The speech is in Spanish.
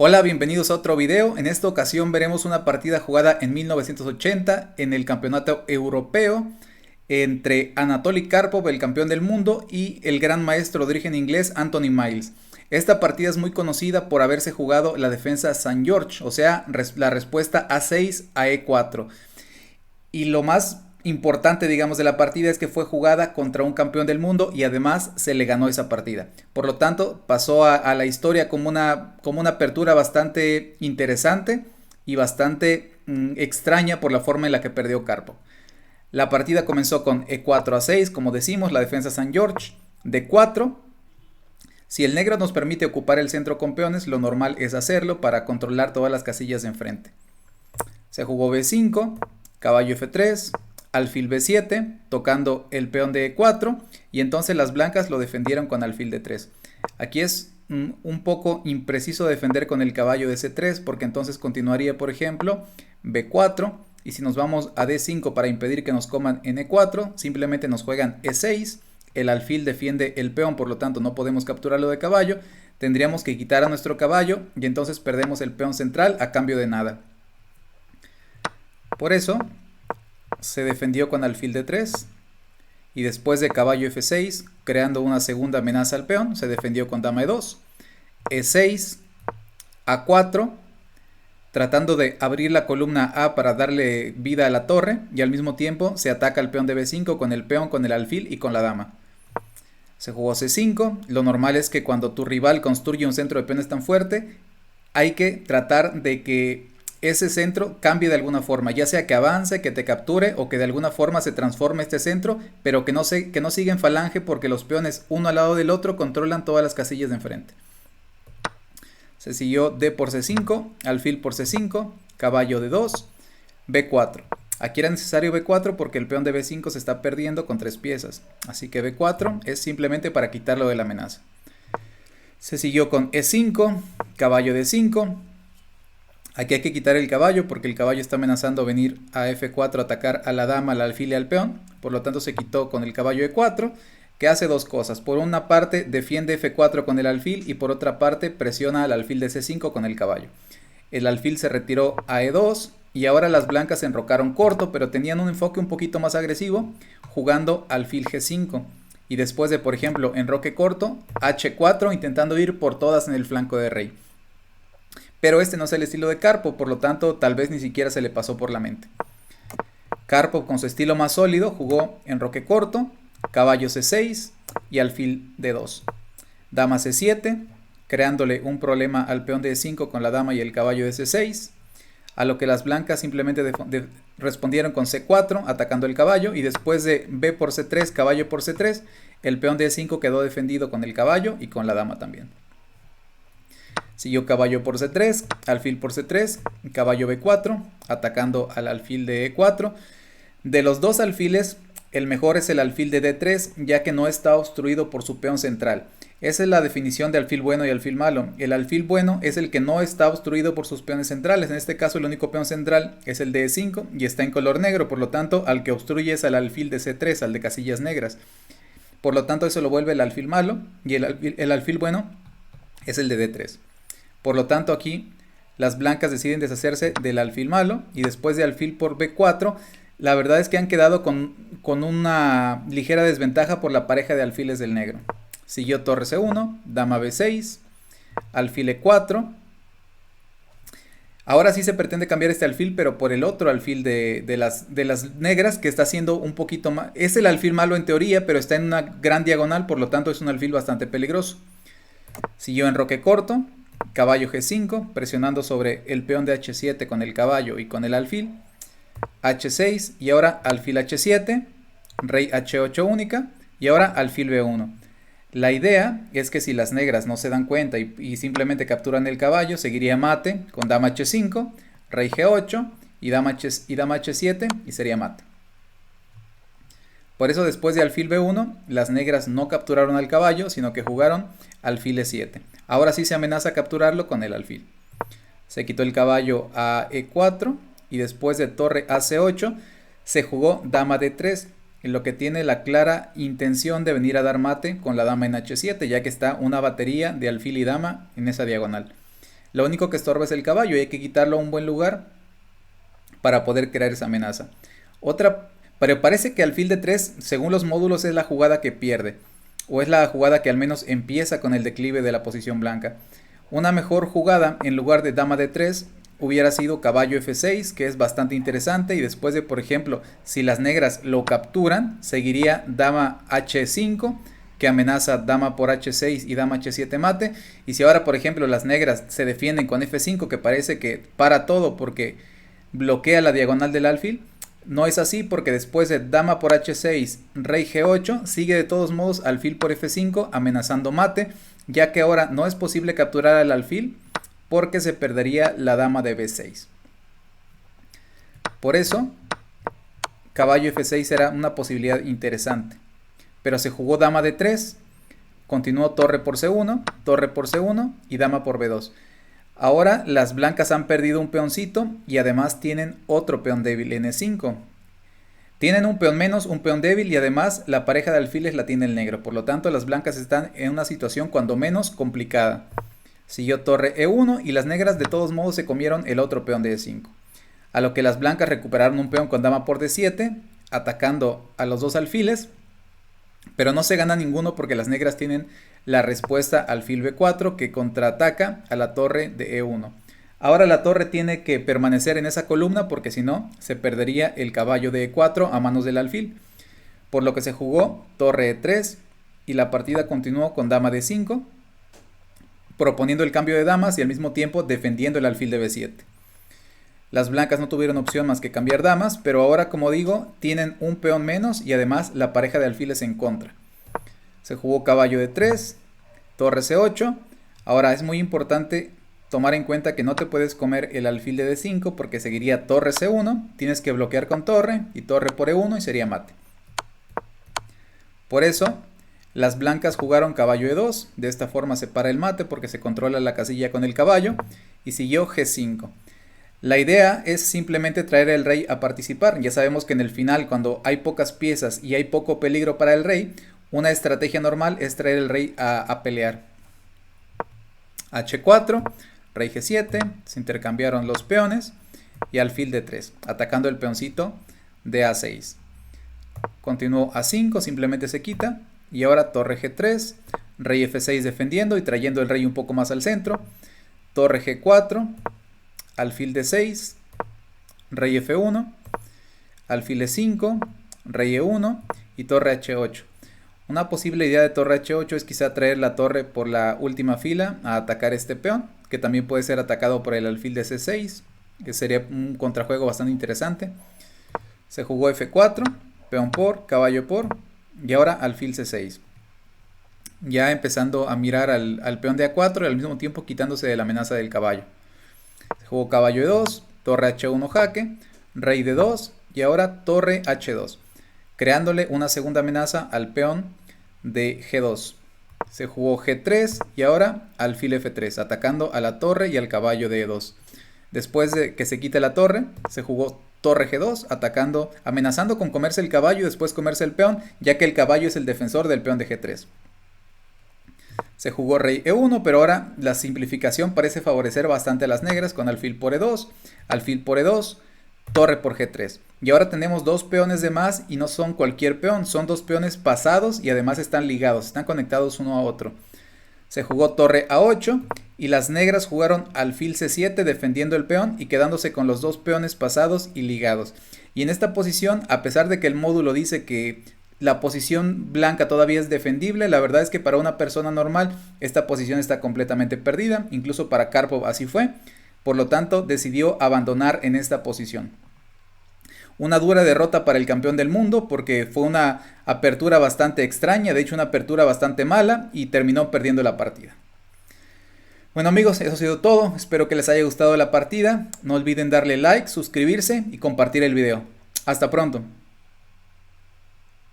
Hola, bienvenidos a otro video. En esta ocasión veremos una partida jugada en 1980 en el Campeonato Europeo entre Anatoly Karpov, el campeón del mundo, y el gran maestro de origen inglés Anthony Miles. Esta partida es muy conocida por haberse jugado la defensa St. George, o sea, la respuesta A6 a E4. Y lo más importante, digamos, de la partida es que fue jugada contra un campeón del mundo y además se le ganó esa partida. Por lo tanto, pasó a la historia como una apertura bastante interesante y bastante extraña por la forma en la que perdió Karpov. La partida comenzó con E4 a 6, como decimos, la defensa St. George, D4. Si el negro nos permite ocupar el centro con peones, lo normal es hacerlo para controlar todas las casillas de enfrente. Se jugó B5, caballo F3, alfil B7, tocando el peón de E4, y entonces las blancas lo defendieron con alfil D3. Aquí es un poco impreciso defender con el caballo de C3, porque entonces continuaría, por ejemplo, B4, y si nos vamos a D5 para impedir que nos coman en E4, simplemente nos juegan E6, el alfil defiende el peón, por lo tanto no podemos capturarlo de caballo, tendríamos que quitar a nuestro caballo, y entonces perdemos el peón central a cambio de nada. Por eso se defendió con alfil D3 y después de caballo F6, creando una segunda amenaza al peón, se defendió con dama E2, E6, A4, tratando de abrir la columna A para darle vida a la torre, y al mismo tiempo se ataca el peón de B5 con el peón, con el alfil y con la dama. Se jugó C5, lo normal es que cuando tu rival construye un centro de peones tan fuerte, hay que tratar de que ese centro cambie de alguna forma, ya sea que avance, que te capture o que de alguna forma se transforme este centro, pero que no siga en falange, porque los peones uno al lado del otro controlan todas las casillas de enfrente. Se siguió D por C5, alfil por C5, caballo D2, B4. Aquí era necesario B4 porque el peón de B5 se está perdiendo con 3 piezas, así que B4 es simplemente para quitarlo de la amenaza. Se siguió con E5, caballo D5. Aquí hay que quitar el caballo porque el caballo está amenazando venir a F4 a atacar a la dama, al alfil y al peón. Por lo tanto se quitó con el caballo E4, que hace dos cosas. Por una parte defiende F4 con el alfil y por otra parte presiona al alfil de C5 con el caballo. El alfil se retiró a E2 y ahora las blancas se enrocaron corto, pero tenían un enfoque un poquito más agresivo jugando alfil G5. Y después de, por ejemplo, enroque corto, H4 intentando ir por todas en el flanco de rey. Pero este no es el estilo de Karpov, por lo tanto tal vez ni siquiera se le pasó por la mente. Karpov, con su estilo más sólido, jugó enroque corto, caballo C6 y alfil D2. Dama C7, creándole un problema al peón de E5 con la dama y el caballo de C6, a lo que las blancas simplemente respondieron con C4, atacando el caballo, y después de B por C3, caballo por C3, el peón de E5 quedó defendido con el caballo y con la dama también. Siguió caballo por C3, alfil por C3, caballo B4, atacando al alfil de E4. De los dos alfiles, el mejor es el alfil de D3, ya que no está obstruido por su peón central. Esa es la definición de alfil bueno y alfil malo. El alfil bueno es el que no está obstruido por sus peones centrales. En este caso el único peón central es el de E5 y está en color negro, por lo tanto al que obstruye es al alfil de C3, al de casillas negras. Por lo tanto eso lo vuelve el alfil malo, y el alfil bueno es el de D3. Por lo tanto aquí las blancas deciden deshacerse del alfil malo, y después de alfil por B4, la verdad es que han quedado con una ligera desventaja por la pareja de alfiles del negro. Siguió torre C1, dama B6, alfil E4. Ahora sí se pretende cambiar este alfil, pero por el otro alfil de las negras, que está haciendo un poquito más. Es el alfil malo en teoría, pero está en una gran diagonal, por lo tanto es un alfil bastante peligroso. Siguió enroque corto, caballo G5, presionando sobre el peón de H7 con el caballo y con el alfil, H6 y ahora alfil H7, rey H8 única y ahora alfil B1. La idea es que si las negras no se dan cuenta y simplemente capturan el caballo, seguiría mate con dama H5, rey G8 y dama H7 y sería mate. Por eso después de alfil B1, las negras no capturaron al caballo, sino que jugaron alfil E7. Ahora sí se amenaza capturarlo con el alfil. Se quitó el caballo a E4 y después de torre a C8 se jugó dama D3, en lo que tiene la clara intención de venir a dar mate con la dama en H7, ya que está una batería de alfil y dama en esa diagonal. Lo único que estorba es el caballo y hay que quitarlo a un buen lugar para poder crear esa amenaza. Pero parece que alfil de 3, según los módulos, es la jugada que pierde, o es la jugada que al menos empieza con el declive de la posición blanca. Una mejor jugada en lugar de dama de 3 hubiera sido caballo f6, que es bastante interesante, y después de, por ejemplo, si las negras lo capturan, seguiría dama h5, que amenaza dama por h6 y dama h7 mate. Y si ahora, por ejemplo, las negras se defienden con f5, que parece que para todo porque bloquea la diagonal del alfil, no es así, porque después de dama por h6, rey g8, sigue de todos modos alfil por f5 amenazando mate, ya que ahora no es posible capturar al alfil porque se perdería la dama de b6. Por eso, caballo f6 era una posibilidad interesante. Pero se jugó dama de 3, continuó torre por c1 y dama por b2. Ahora las blancas han perdido un peoncito y además tienen otro peón débil en e5. Tienen un peón menos, un peón débil y además la pareja de alfiles la tiene el negro. Por lo tanto, las blancas están en una situación cuando menos complicada. Siguió torre e1 y las negras de todos modos se comieron el otro peón de e5. A lo que las blancas recuperaron un peón con dama por d7, atacando a los dos alfiles. Pero no se gana ninguno porque las negras tienen la respuesta alfil b4 que contraataca a la torre de e1. Ahora la torre tiene que permanecer en esa columna porque si no se perdería el caballo de e4 a manos del alfil. Por lo que se jugó torre e3 y la partida continuó con dama de 5, proponiendo el cambio de damas y al mismo tiempo defendiendo el alfil de b7. Las blancas no tuvieron opción más que cambiar damas, pero ahora, como digo, tienen un peón menos y además la pareja de alfiles en contra. Se jugó caballo de 3, torre c8. Ahora es muy importante tomar en cuenta que no te puedes comer el alfil de d5 porque seguiría torre c1, tienes que bloquear con torre y torre por e1 y sería mate. Por eso, las blancas jugaron caballo e2, de esta forma se para el mate porque se controla la casilla con el caballo y siguió g5. La idea es simplemente traer al rey a participar. Ya sabemos que en el final, cuando hay pocas piezas y hay poco peligro para el rey, una estrategia normal es traer al rey a pelear. h4, rey g7, se intercambiaron los peones y alfil de 3, atacando el peoncito de a6. Continuó a5, simplemente se quita, y ahora torre g3, rey f6 defendiendo y trayendo el rey un poco más al centro, torre g4, alfil de 6, rey f1, alfil e5, rey e1 y torre h8. Una posible idea de torre h8 es quizá traer la torre por la última fila a atacar este peón, que también puede ser atacado por el alfil de c6, que sería un contrajuego bastante interesante. Se jugó f4, peón por, caballo por, y ahora alfil c6. Ya empezando a mirar al peón de a4 y al mismo tiempo quitándose de la amenaza del caballo. Se jugó caballo e2, torre h1 jaque, rey d2 y ahora torre h2, creándole una segunda amenaza al peón de g2. Se jugó g3 y ahora alfil f3, atacando a la torre y al caballo de e2. Después de que se quite la torre, se jugó torre g2, amenazando con comerse el caballo y después comerse el peón, ya que el caballo es el defensor del peón de g3. Se jugó rey e1, pero ahora la simplificación parece favorecer bastante a las negras con alfil por e2, torre por g3. Y ahora tenemos dos peones de más y no son cualquier peón, son dos peones pasados y además están ligados, están conectados uno a otro. Se jugó torre a8 y las negras jugaron alfil c7 defendiendo el peón y quedándose con los dos peones pasados y ligados. Y en esta posición, a pesar de que el módulo dice que la posición blanca todavía es defendible, la verdad es que para una persona normal esta posición está completamente perdida, incluso para Karpov así fue, por lo tanto decidió abandonar en esta posición. Una dura derrota para el campeón del mundo porque fue una apertura bastante extraña, de hecho una apertura bastante mala y terminó perdiendo la partida. Bueno amigos, eso ha sido todo, espero que les haya gustado la partida, no olviden darle like, suscribirse y compartir el video. Hasta pronto.